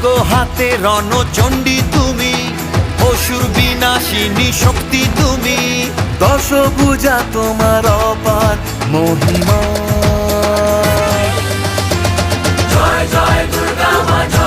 খড়গ হাতে রণচণ্ডী তুমি, অসুর বিনাশিনী শক্তি তুমি। দশভুজা তোমার অপার মহিমা। জয় জয় দুর্গা মা।